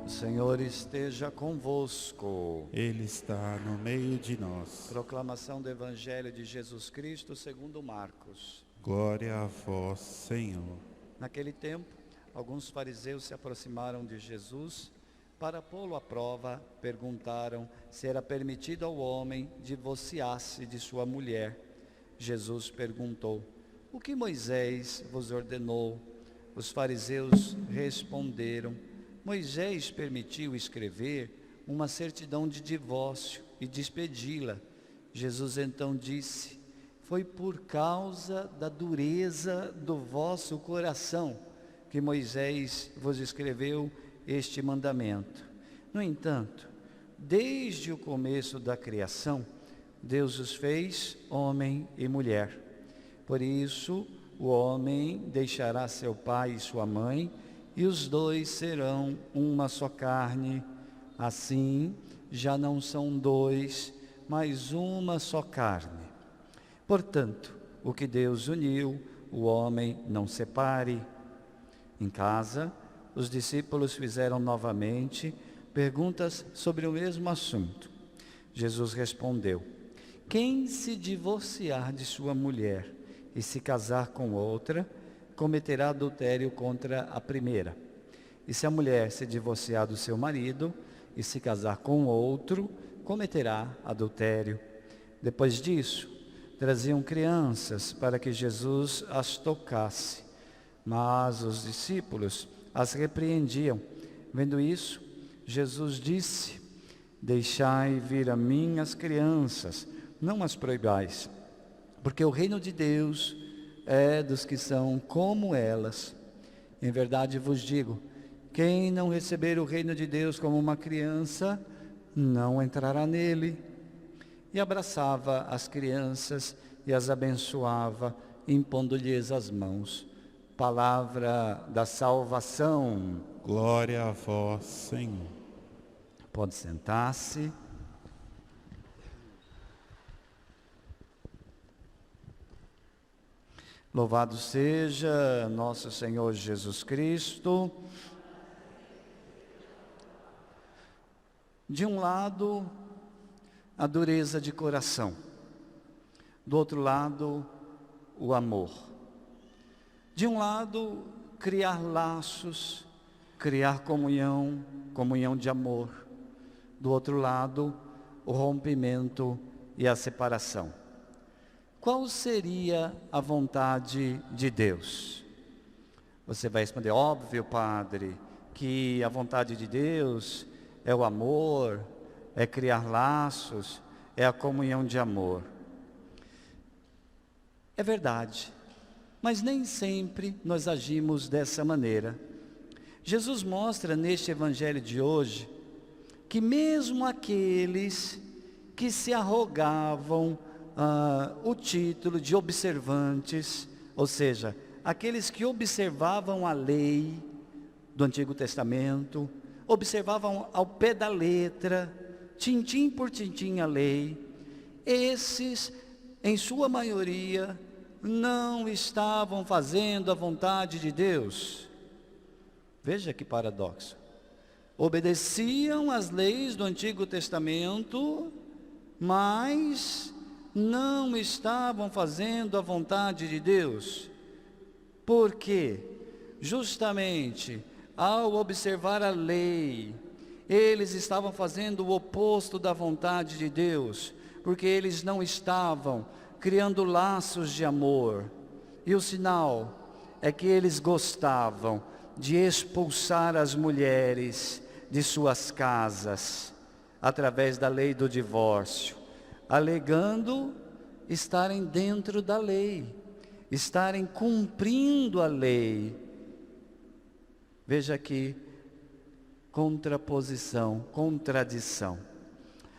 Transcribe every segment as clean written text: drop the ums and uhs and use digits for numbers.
O Senhor esteja convosco. Ele está no meio de nós. Proclamação do Evangelho de Jesus Cristo segundo Marcos. Glória a vós, Senhor. Naquele tempo, alguns fariseus se aproximaram de Jesus para pô-lo à prova. Perguntaram se era permitido ao homem divorciar-se de sua mulher. Jesus perguntou: o que Moisés vos ordenou? Os fariseus responderam: Moisés permitiu escrever uma certidão de divórcio e despedi-la. Jesus então disse: foi por causa da dureza do vosso coração que Moisés vos escreveu este mandamento. No entanto, desde o começo da criação, Deus os fez homem e mulher. Por isso, o homem deixará seu pai e sua mãe, e os dois serão uma só carne. Assim, já não são dois, mas uma só carne. Portanto, o que Deus uniu, o homem não separe. Em casa, os discípulos fizeram novamente perguntas sobre o mesmo assunto. Jesus respondeu: quem se divorciar de sua mulher e se casar com outra, cometerá adultério contra a primeira. E se a mulher se divorciar do seu marido e se casar com outro, cometerá adultério. Depois disso, traziam crianças para que Jesus as tocasse, mas os discípulos as repreendiam. Vendo isso, Jesus disse: deixai vir a mim as crianças, não as proibais, porque o reino de Deus é dos que são como elas. Em verdade vos digo, quem não receber o reino de Deus como uma criança, não entrará nele. E abraçava as crianças e as abençoava, impondo-lhes as mãos. Palavra da salvação. Glória a vós, Senhor. Pode sentar-se. Louvado seja nosso Senhor Jesus Cristo. De um lado, a dureza de coração. Do outro lado, o amor. De um lado, criar laços, criar comunhão, comunhão de amor. Do outro lado, o rompimento e a separação. Qual seria a vontade de Deus? Você vai responder: óbvio, padre, que a vontade de Deus é o amor, é criar laços, é a comunhão de amor. É verdade, mas nem sempre nós agimos dessa maneira. Jesus mostra neste evangelho de hoje que mesmo aqueles que se arrogavam o título de observantes, ou seja, aqueles que observavam a lei do Antigo Testamento, observavam ao pé da letra, tintim por tintim a lei, esses, em sua maioria, não estavam fazendo a vontade de Deus. Veja que paradoxo. Obedeciam às leis do Antigo Testamento, mas não estavam fazendo a vontade de Deus. Por quê? Justamente ao observar a lei, eles estavam fazendo o oposto da vontade de Deus, porque eles não estavam criando laços de amor. E o sinal é que eles gostavam de expulsar as mulheres de suas casas, através da lei do divórcio, alegando estarem dentro da lei, estarem cumprindo a lei. Veja aqui, contraposição, contradição.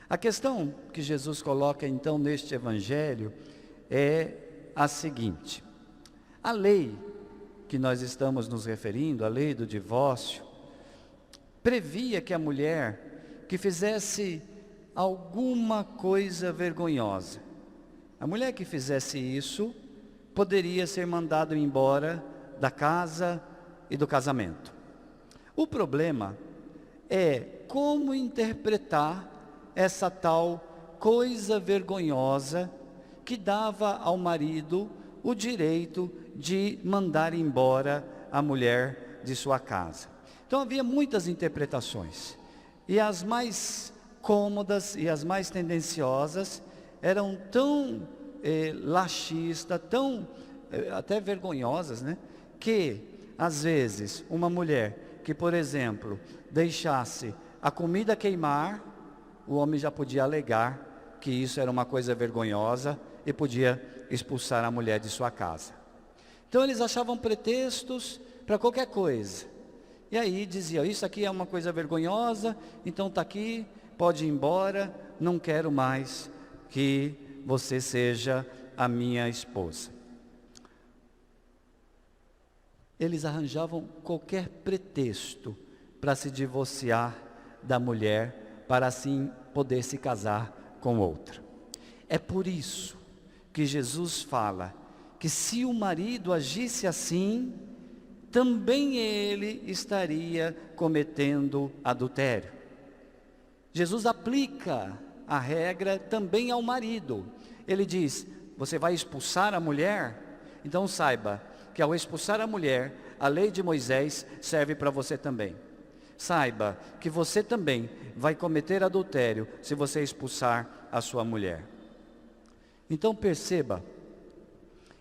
A questão que Jesus coloca então neste evangelho é a seguinte: a lei que nós estamos nos referindo, a lei do divórcio, previa que a mulher que fizesse alguma coisa vergonhosa, a mulher que fizesse isso, poderia ser mandada embora da casa e do casamento. O problema é como interpretar essa tal coisa vergonhosa que dava ao marido o direito de mandar embora a mulher de sua casa. Então havia muitas interpretações, e as mais cômodas e as mais tendenciosas eram tão laxistas, tão até vergonhosas, né? Que às vezes uma mulher que, por exemplo, deixasse a comida queimar, o homem já podia alegar que isso era uma coisa vergonhosa e podia expulsar a mulher de sua casa. Então eles achavam pretextos para qualquer coisa. E aí diziam, isso aqui é uma coisa vergonhosa, então está aqui, pode ir embora, não quero mais que você seja a minha esposa. Eles arranjavam qualquer pretexto para se divorciar da mulher, para assim poder se casar com outra. É por isso que Jesus fala que se o marido agisse assim, também ele estaria cometendo adultério. Jesus aplica a regra também ao marido. Ele diz, você vai expulsar a mulher? Então saiba que ao expulsar a mulher, a lei de Moisés serve para você também. Saiba que você também vai cometer adultério se você expulsar a sua mulher. Então perceba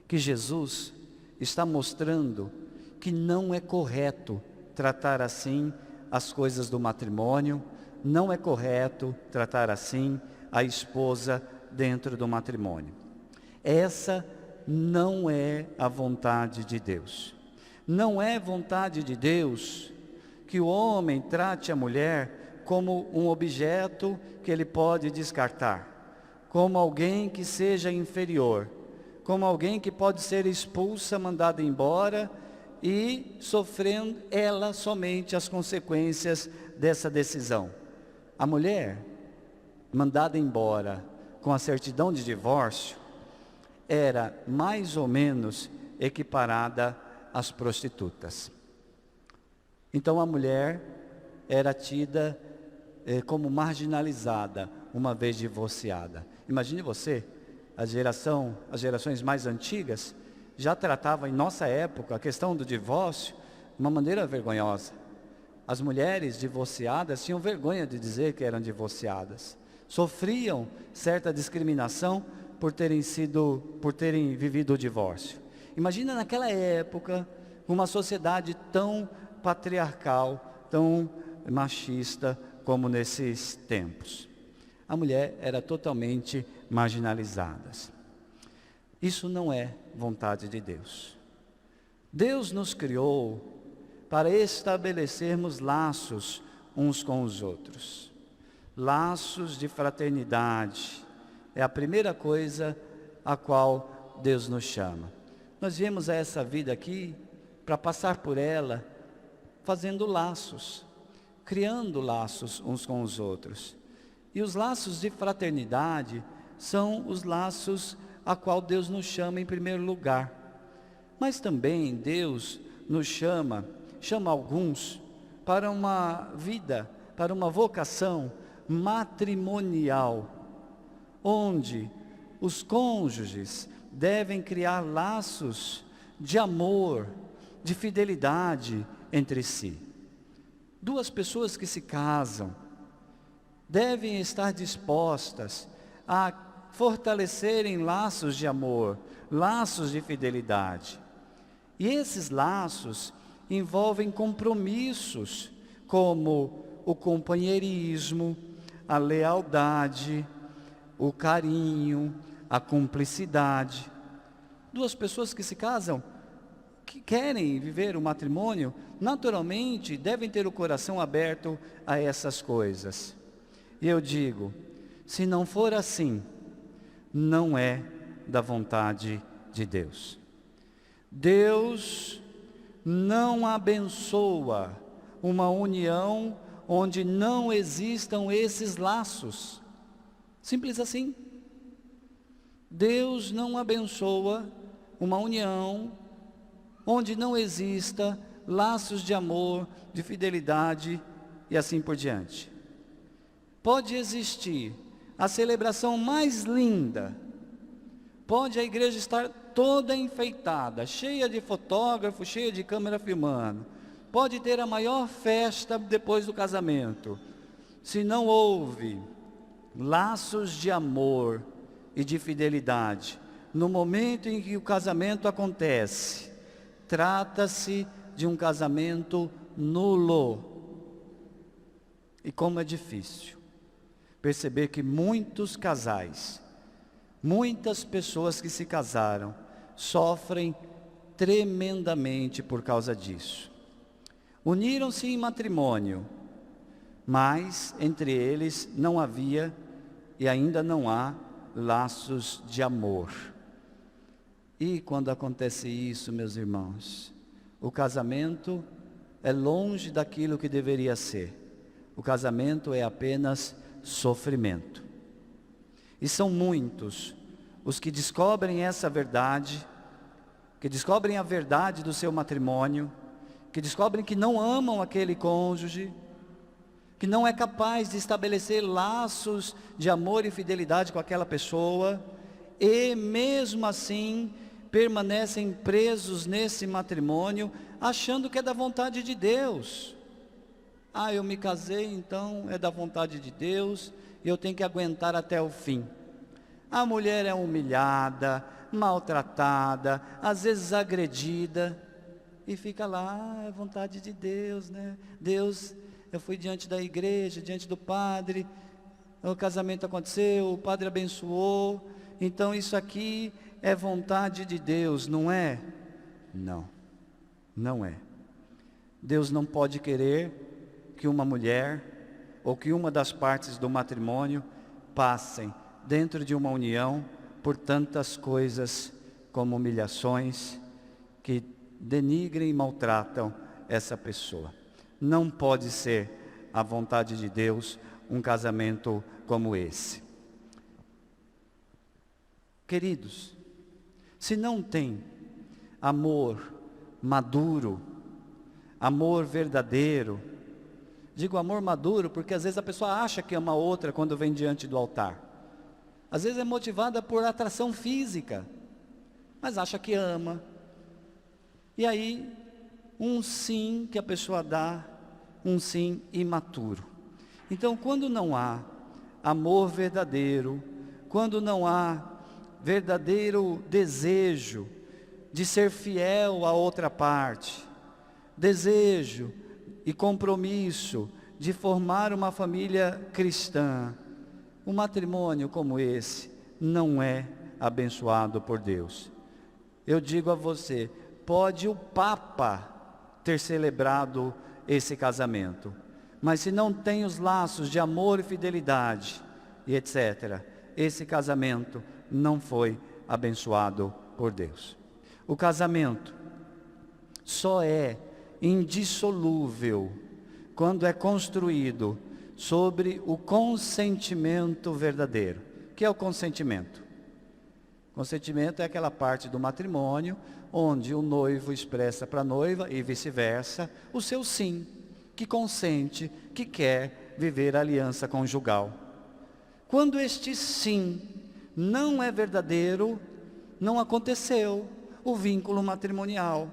que Jesus está mostrando que não é correto tratar assim as coisas do matrimônio, não é correto tratar assim a esposa dentro do matrimônio. Essa não é a vontade de Deus. Não é vontade de Deus que o homem trate a mulher como um objeto que ele pode descartar, como alguém que seja inferior, como alguém que pode ser expulsa, mandada embora e sofrendo ela somente as consequências dessa decisão. A mulher mandada embora com a certidão de divórcio era mais ou menos equiparada às prostitutas. Então a mulher era tida como marginalizada uma vez divorciada. Imagine você, as gerações mais antigas já tratavam em nossa época a questão do divórcio de uma maneira vergonhosa. As mulheres divorciadas tinham vergonha de dizer que eram divorciadas. Sofriam certa discriminação por terem vivido o divórcio. Imagina naquela época, uma sociedade tão patriarcal, tão machista como nesses tempos. A mulher era totalmente marginalizada. Isso não é vontade de Deus. Deus nos criou para estabelecermos laços uns com os outros. Laços de fraternidade. É a primeira coisa a qual Deus nos chama. Nós viemos a essa vida aqui para passar por ela fazendo laços, criando laços uns com os outros. E os laços de fraternidade são os laços a qual Deus nos chama em primeiro lugar. Mas também Deus nos chama alguns para uma vida, para uma vocação matrimonial, onde os cônjuges devem criar laços de amor, de fidelidade entre si. Duas pessoas que se casam devem estar dispostas a fortalecerem laços de amor, laços de fidelidade. E esses laços envolvem compromissos, como o companheirismo, a lealdade, o carinho, a cumplicidade. Duas pessoas que se casam, que querem viver o matrimônio, naturalmente devem ter o coração aberto a essas coisas. E eu digo, se não for assim, não é da vontade de Deus. Deus não abençoa uma união onde não existam esses laços. Simples assim. Deus não abençoa uma união onde não exista laços de amor, de fidelidade e assim por diante. Pode existir a celebração mais linda, pode a igreja estar toda enfeitada, cheia de fotógrafos, cheia de câmera filmando, pode ter a maior festa depois do casamento. Se não houve laços de amor e de fidelidade, no momento em que o casamento acontece, trata-se de um casamento nulo. E como é difícil perceber que muitos casais, muitas pessoas que se casaram, sofrem tremendamente por causa disso. Uniram-se em matrimônio, mas entre eles não havia e ainda não há laços de amor. E quando acontece isso, meus irmãos, o casamento é longe daquilo que deveria ser. O casamento é apenas sofrimento. E são muitos os que descobrem essa verdade, que descobrem a verdade do seu matrimônio, que descobrem que não amam aquele cônjuge, que não é capaz de estabelecer laços de amor e fidelidade com aquela pessoa, e mesmo assim permanecem presos nesse matrimônio, achando que é da vontade de Deus. Eu me casei, então é da vontade de Deus, e eu tenho que aguentar até o fim. A mulher é humilhada, maltratada, às vezes agredida, e fica lá, é vontade de Deus, né? Deus, eu fui diante da igreja, diante do padre, o casamento aconteceu, o padre abençoou, então isso aqui é vontade de Deus, não é? Não, não é. Deus não pode querer que uma mulher, ou que uma das partes do matrimônio, passem dentro de uma união por tantas coisas como humilhações, que denigrem e maltratam essa pessoa. Não pode ser a vontade de Deus um casamento como esse. Queridos, se não tem amor maduro, amor verdadeiro, digo amor maduro porque às vezes a pessoa acha que ama outra quando vem diante do altar. Às vezes é motivada por atração física, mas acha que ama. E aí, um sim que a pessoa dá, um sim imaturo. Então, quando não há amor verdadeiro, quando não há verdadeiro desejo de ser fiel à outra parte, desejo e compromisso de formar uma família cristã, um matrimônio como esse não é abençoado por Deus. Eu digo a você, pode o Papa ter celebrado esse casamento, mas se não tem os laços de amor e fidelidade e etc., esse casamento não foi abençoado por Deus. O casamento só é indissolúvel quando é construído sobre o consentimento verdadeiro. O que é o consentimento? Consentimento é aquela parte do matrimônio onde o noivo expressa para a noiva e vice-versa o seu sim, que consente, que quer viver a aliança conjugal. Quando este sim não é verdadeiro, não aconteceu o vínculo matrimonial.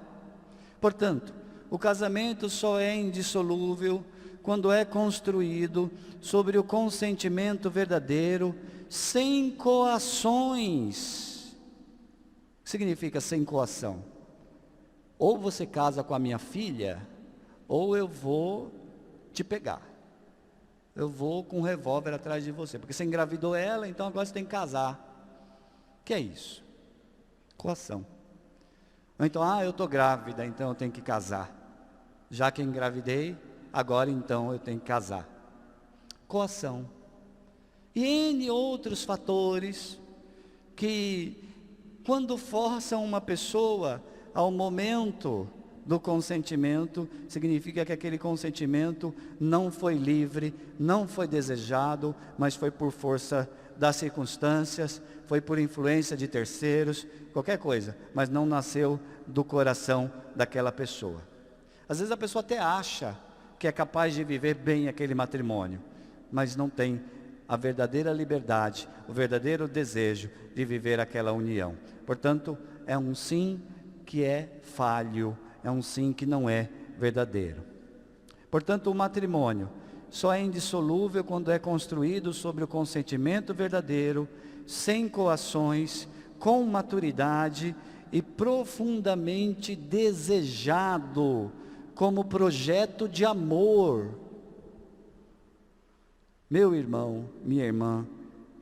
Portanto, o casamento só é indissolúvel quando é construído sobre o consentimento verdadeiro, sem coações. O que significa sem coação? Ou você casa com a minha filha, ou eu vou te pegar. Eu vou com um revólver atrás de você, porque você engravidou ela, então agora você tem que casar. O que é isso? Coação. Ou então, eu estou grávida, então eu tenho que casar. Já que engravidei, agora então eu tenho que casar. Coação. E N outros fatores que, quando forçam uma pessoa ao momento do consentimento, significa que aquele consentimento não foi livre, não foi desejado, mas foi por força das circunstâncias, foi por influência de terceiros, qualquer coisa, mas não nasceu do coração daquela pessoa. Às vezes a pessoa até acha que é capaz de viver bem aquele matrimônio, mas não tem a verdadeira liberdade, o verdadeiro desejo de viver aquela união. Portanto, é um sim que é falho, é um sim que não é verdadeiro. Portanto, o matrimônio só é indissolúvel quando é construído sobre o consentimento verdadeiro, sem coações, com maturidade e profundamente desejado como projeto de amor. Meu irmão, minha irmã,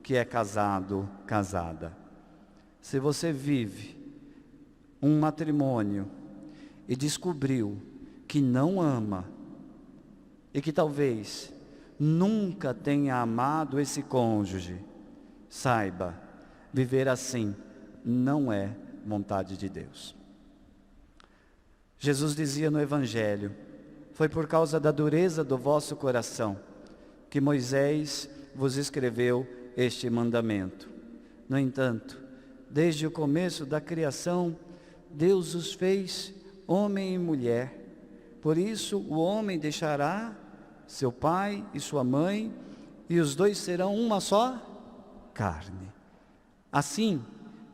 que é casado, casada, se você vive um matrimônio e descobriu que não ama, e que talvez nunca tenha amado esse cônjuge, saiba, viver assim não é vontade de Deus. Jesus dizia no Evangelho: foi por causa da dureza do vosso coração que Moisés vos escreveu este mandamento. No entanto, desde o começo da criação, Deus os fez homem e mulher. Por isso o homem deixará seu pai e sua mãe, e os dois serão uma só carne. Assim,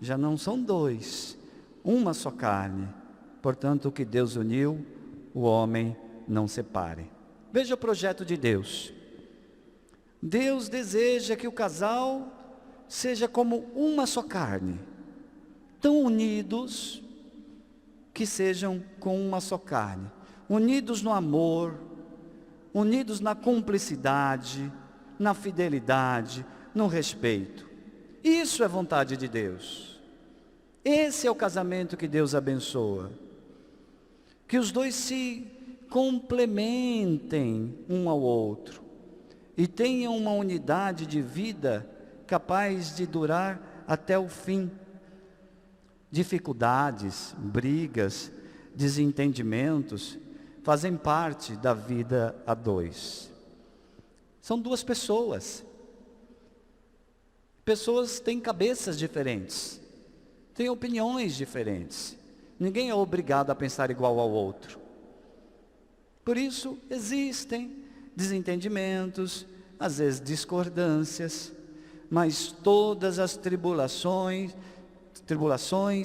já não são dois, uma só carne. Portanto, o que Deus uniu, o homem não separe. Veja o projeto de Deus. Deus deseja que o casal seja como uma só carne, tão unidos que sejam com uma só carne, unidos no amor, unidos na cumplicidade, na fidelidade, no respeito. Isso é vontade de Deus. Esse é o casamento que Deus abençoa. Que os dois se complementem um ao outro e tenham uma unidade de vida capaz de durar até o fim. Dificuldades, brigas, desentendimentos fazem parte da vida a dois. São duas pessoas. Pessoas têm cabeças diferentes, têm opiniões diferentes. Ninguém é obrigado a pensar igual ao outro. Por isso, existem desentendimentos, às vezes discordâncias, mas todas as tribulações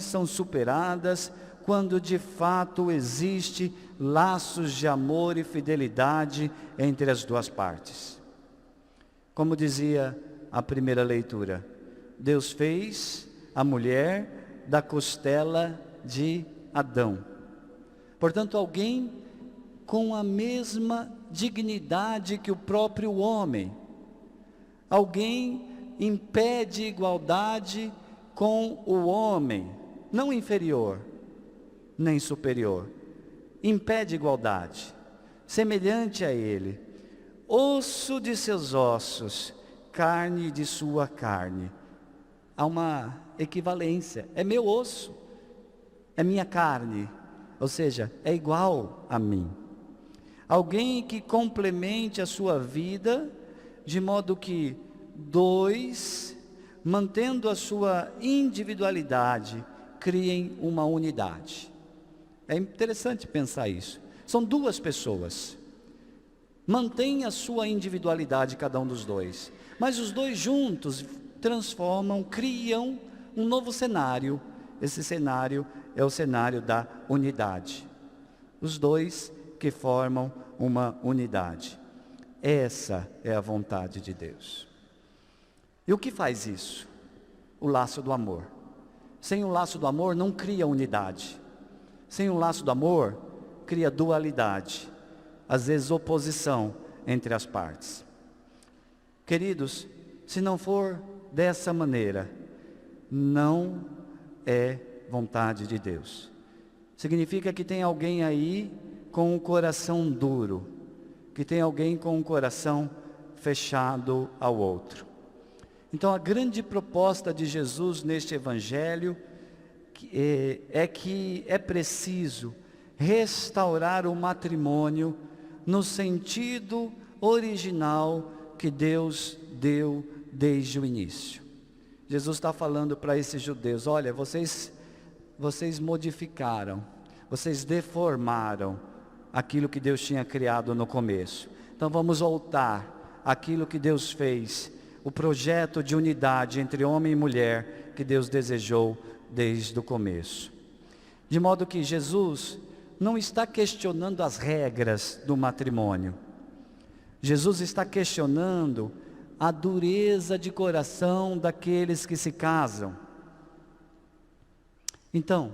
são superadas quando de fato existe laços de amor e fidelidade entre as duas partes. Como dizia a primeira leitura, Deus fez a mulher da costela de Adão. Portanto, alguém com a mesma dignidade que o próprio homem. Alguém em pé de igualdade com o homem, não inferior, nem superior, em pé de igualdade, semelhante a ele, osso de seus ossos, carne de sua carne. Há uma equivalência, é meu osso, é minha carne, ou seja, é igual a mim. Alguém que complemente a sua vida, de modo que dois, mantendo a sua individualidade, criem uma unidade. É interessante pensar isso. São duas pessoas. Mantém a sua individualidade cada um dos dois, mas os dois juntos transformam, criam um novo cenário. Esse cenário é o cenário da unidade. Os dois que formam uma unidade. Essa é a vontade de Deus. E o que faz isso? O laço do amor. Sem o laço do amor não cria unidade. Sem o laço do amor, cria dualidade. Às vezes oposição entre as partes. Queridos, se não for dessa maneira, não é vontade de Deus. Significa que tem alguém aí com o coração duro, que tem alguém com o coração fechado ao outro. Então a grande proposta de Jesus neste Evangelho é que é preciso restaurar o matrimônio no sentido original que Deus deu desde o início. Jesus está falando para esses judeus: olha, vocês modificaram, vocês deformaram aquilo que Deus tinha criado no começo. Então vamos voltar àquilo que Deus fez, o projeto de unidade entre homem e mulher que Deus desejou desde o começo. De modo que Jesus não está questionando as regras do matrimônio. Jesus está questionando a dureza de coração daqueles que se casam. Então,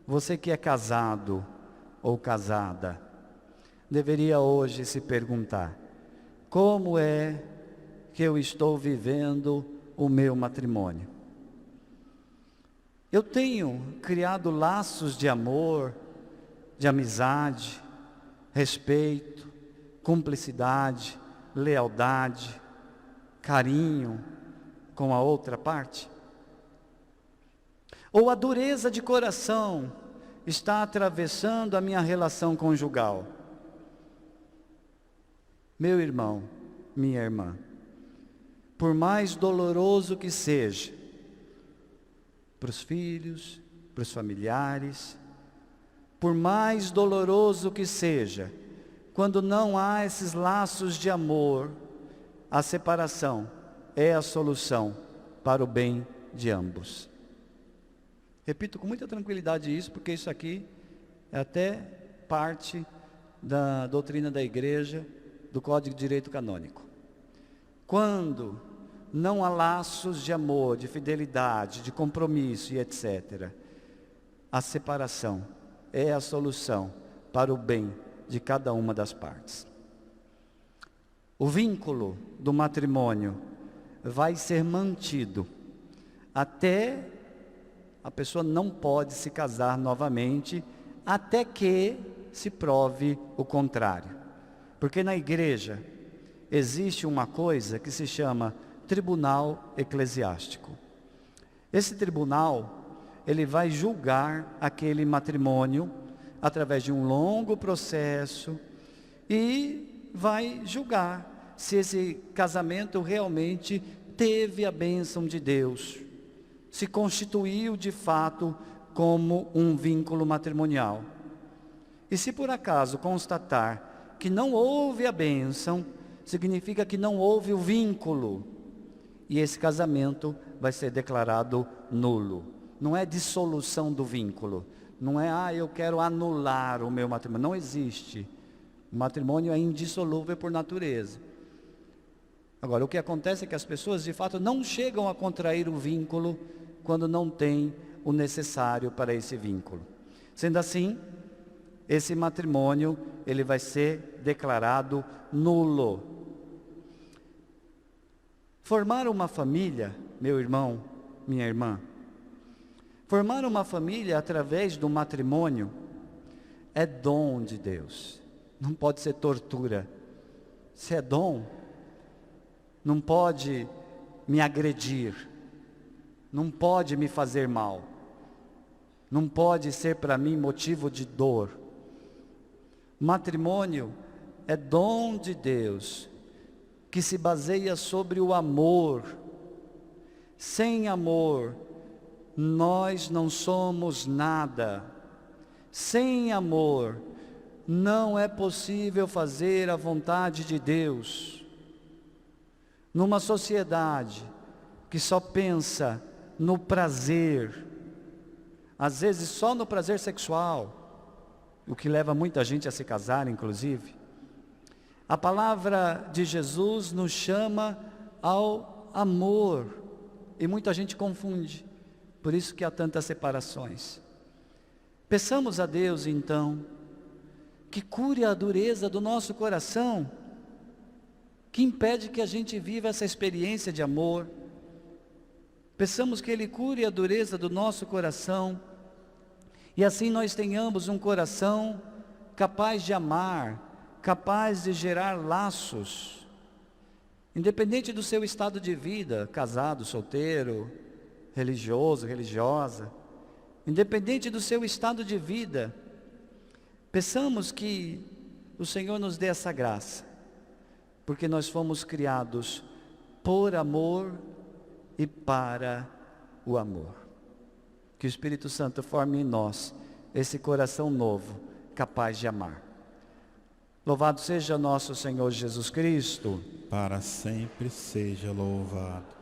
você que é casado ou casada, deveria hoje se perguntar: como é que eu estou vivendo o meu matrimônio? Eu tenho criado laços de amor, de amizade, respeito, cumplicidade, lealdade, carinho com a outra parte? Ou a dureza de coração está atravessando a minha relação conjugal? Meu irmão, minha irmã, por mais doloroso que seja, para os filhos, para os familiares, por mais doloroso que seja, quando não há esses laços de amor, a separação é a solução para o bem de ambos. Repito com muita tranquilidade isso, porque isso aqui é até parte da doutrina da igreja, do Código de Direito Canônico. Quando não há laços de amor, de fidelidade, de compromisso e etc., a separação é a solução para o bem de cada uma das partes. O vínculo do matrimônio vai ser mantido até a pessoa não pode se casar novamente, até que se prove o contrário. Porque na igreja existe uma coisa que se chama tribunal eclesiástico. Esse tribunal, ele vai julgar aquele matrimônio através de um longo processo e vai julgar se esse casamento realmente teve a bênção de Deus, se constituiu de fato como um vínculo matrimonial. E se por acaso constatar que não houve a bênção, significa que não houve o vínculo, e esse casamento vai ser declarado nulo. Não é dissolução do vínculo, não é, eu quero anular o meu matrimônio, não existe. O matrimônio é indissolúvel por natureza. Agora, o que acontece é que as pessoas de fato não chegam a contrair o vínculo quando não tem o necessário para esse vínculo. Sendo assim, esse matrimônio, ele vai ser declarado nulo. Formar uma família, meu irmão, minha irmã, formar uma família através do matrimônio é dom de Deus, não pode ser tortura. Se é dom, não pode me agredir, não pode me fazer mal, não pode ser para mim motivo de dor. Matrimônio é dom de Deus, que se baseia sobre o amor. Sem amor, nós não somos nada. Sem amor, não é possível fazer a vontade de Deus. Numa sociedade que só pensa no prazer, às vezes só no prazer sexual, o que leva muita gente a se casar, inclusive, a palavra de Jesus nos chama ao amor, e muita gente confunde, por isso que há tantas separações. Peçamos a Deus então, que cure a dureza do nosso coração, que impede que a gente viva essa experiência de amor. Peçamos que Ele cure a dureza do nosso coração, e assim nós tenhamos um coração capaz de amar, capaz de gerar laços, independente do seu estado de vida, casado, solteiro, religioso, religiosa, independente do seu estado de vida, peçamos que o Senhor nos dê essa graça, porque nós fomos criados por amor e para o amor. Que o Espírito Santo forme em nós esse coração novo, capaz de amar. Louvado seja nosso Senhor Jesus Cristo. Para sempre seja louvado.